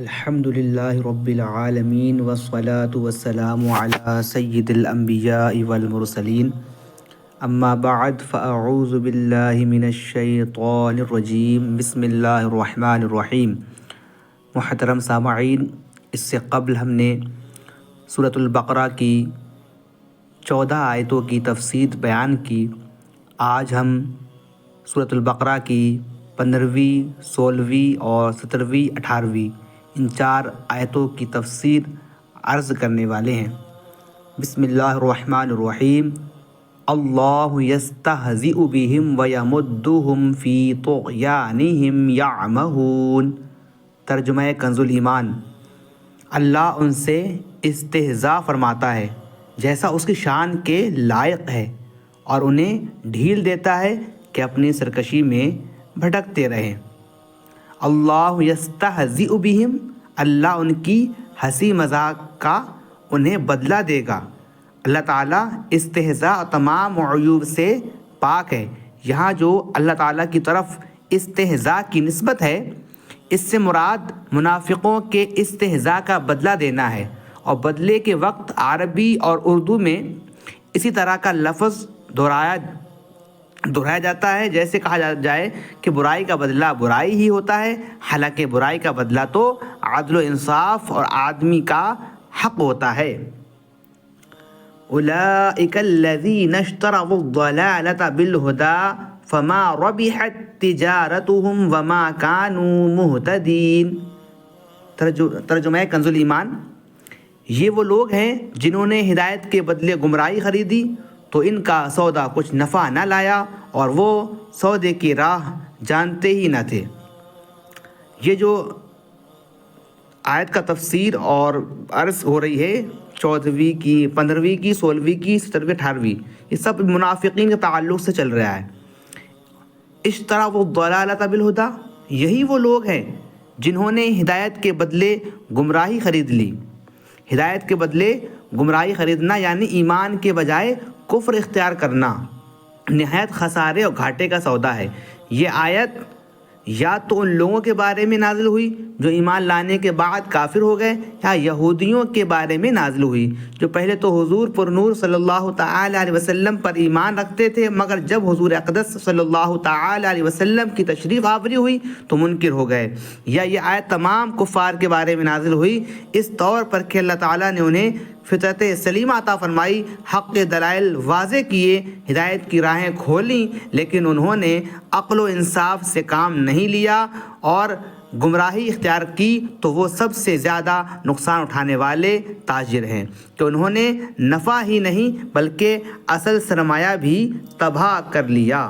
الحمد للہ رب العالمین والصلاة والسلام علی سید الانبیاء والمرسلین اما بعد فاعوذ باللہ من الشیطان الرجیم بسم اللہ الرحمن الرحیم۔ محترم سامعین، اس سے قبل ہم نے سورۃ البقرہ کی 14 آیتوں کی تفسیر بیان کی۔ آج ہم سورۃ البقرہ کی 15ویں، 16ویں اور 17ویں 18ویں ان 4 آیتوں کی تفسیر عرض کرنے والے ہیں۔ بسم اللہ الرحمن الرحیم۔ اللہ یستہزئ بہم ویمدہم فی طغیانہم یعمہون۔ ترجمہ کنز الایمان۔ اللہ ان سے استہزاء فرماتا ہے جیسا اس کی شان کے لائق ہے، اور انہیں ڈھیل دیتا ہے کہ اپنی سرکشی میں بھٹکتے رہیں۔ اللہ یستہزئ بہم، اللہ ان کی ہنسی مذاق کا انہیں بدلہ دے گا۔ اللہ تعالیٰ استہزاء اور تمام عیوب سے پاک ہے۔ یہاں جو اللہ تعالیٰ کی طرف استہزاء کی نسبت ہے، اس سے مراد منافقوں کے استہزاء کا بدلہ دینا ہے، اور بدلے کے وقت عربی اور اردو میں اسی طرح کا لفظ دہرایا جاتا ہے، جیسے کہا جائے کہ برائی کا بدلہ برائی ہی ہوتا ہے، حالانکہ برائی کا بدلہ تو عدل و انصاف اور آدمی کا حق ہوتا ہے۔ اولئک الذین اشتروا الضلالۃ بالہدی فما ربحت تجارتہم وما کانوا مہتدین۔ ترجمہ کنز الایمان۔ یہ وہ لوگ ہیں جنہوں نے ہدایت کے بدلے گمراہی خریدی تو ان کا سودا کچھ نفع نہ لایا، اور وہ سودے کی راہ جانتے ہی نہ تھے۔ یہ جو آیت کا تفسیر اور عرض ہو رہی ہے 14ویں کی، 15ویں کی، 16ویں کی، 17ویں، 18ویں، یہ سب منافقین کے تعلق سے چل رہا ہے۔ اشتروا الضلالۃ بالہدی، یہی وہ لوگ ہیں جنہوں نے ہدایت کے بدلے گمراہی خرید لی۔ ہدایت کے بدلے گمراہی خریدنا یعنی ایمان کے بجائے کفر اختیار کرنا نہایت خسارے اور گھاٹے کا سودا ہے۔ یہ آیت یا تو ان لوگوں کے بارے میں نازل ہوئی جو ایمان لانے کے بعد کافر ہو گئے، یا یہودیوں کے بارے میں نازل ہوئی جو پہلے تو حضور پر نور صلی اللہ تعالی علیہ وسلم پر ایمان رکھتے تھے، مگر جب حضور اقدس صلی اللہ تعالی علیہ وسلم کی تشریف آوری ہوئی تو منکر ہو گئے۔ یا یہ آیت تمام کفار کے بارے میں نازل ہوئی اس طور پر کہ اللہ تعالیٰ نے انہیں فطرت سلیمہ عطا فرمائی، حق کے دلائل واضح کیے، ہدایت کی راہیں کھولیں، لیکن انہوں نے عقل و انصاف سے کام نہیں لیا اور گمراہی اختیار کی، تو وہ سب سے زیادہ نقصان اٹھانے والے تاجر ہیں کہ انہوں نے نفع ہی نہیں بلکہ اصل سرمایہ بھی تباہ کر لیا۔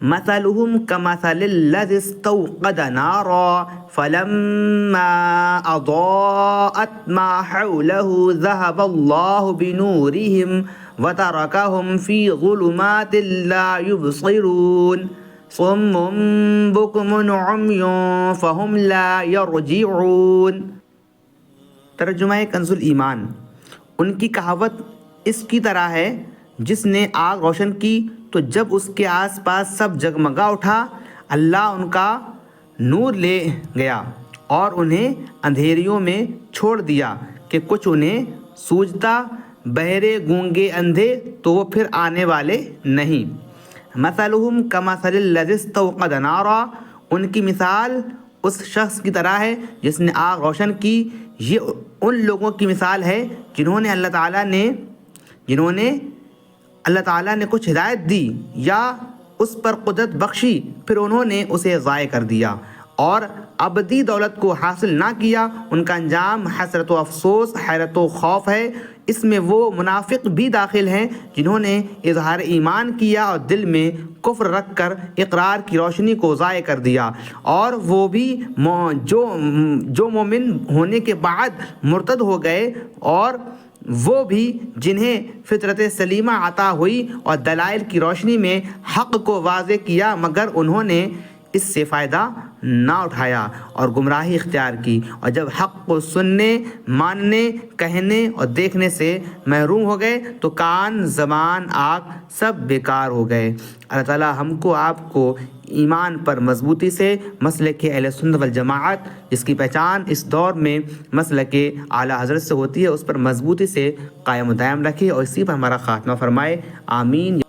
مثلهم كمثل الذي استوقد نارا فلما أضاءت ما حوله ذهب الله بنورهم وتركهم في ظلمات لا يبصرون صم بكم عمي فهم لا يرجعون۔ ترجمہ کنز الایمان۔ ان کی کہاوت اس کی طرح ہے، جس نے آگ روشن کی تو جب اس کے آس پاس سب جگمگا اٹھا، اللہ ان کا نور لے گیا اور انہیں اندھیریوں میں چھوڑ دیا کہ کچھ انہیں سوجھتا۔ بہرے، گونگے، اندھے تو وہ پھر آنے والے نہیں۔ مثلہم کمثل الذی استوقد نارا، ان کی مثال اس شخص کی طرح ہے جس نے آگ روشن کی۔ یہ ان لوگوں کی مثال ہے جنہوں نے اللہ تعالیٰ نے کچھ ہدایت دی یا اس پر قدرت بخشی، پھر انہوں نے اسے ضائع کر دیا اور ابدی دولت کو حاصل نہ کیا۔ ان کا انجام حسرت و افسوس، حیرت و خوف ہے۔ اس میں وہ منافق بھی داخل ہیں جنہوں نے اظہار ایمان کیا اور دل میں کفر رکھ کر اقرار کی روشنی کو ضائع کر دیا، اور وہ بھی جو مومن ہونے کے بعد مرتد ہو گئے، اور وہ بھی جنہیں فطرت سلیمہ عطا ہوئی اور دلائل کی روشنی میں حق کو واضح کیا، مگر انہوں نے اس سے فائدہ نہ اٹھایا اور گمراہی اختیار کی، اور جب حق کو سننے، ماننے، کہنے اور دیکھنے سے محروم ہو گئے تو کان، زبان، آنکھ سب بیکار ہو گئے۔ اللہ تعالیٰ ہم کو آپ کو ایمان پر مضبوطی سے مسلک اہل سنت والجماعت جس کی پہچان اس دور میں مسلک اعلیٰ حضرت سے ہوتی ہے اس پر مضبوطی سے قائم و دائم رکھے اور اسی پر ہمارا خاتمہ فرمائے، آمین۔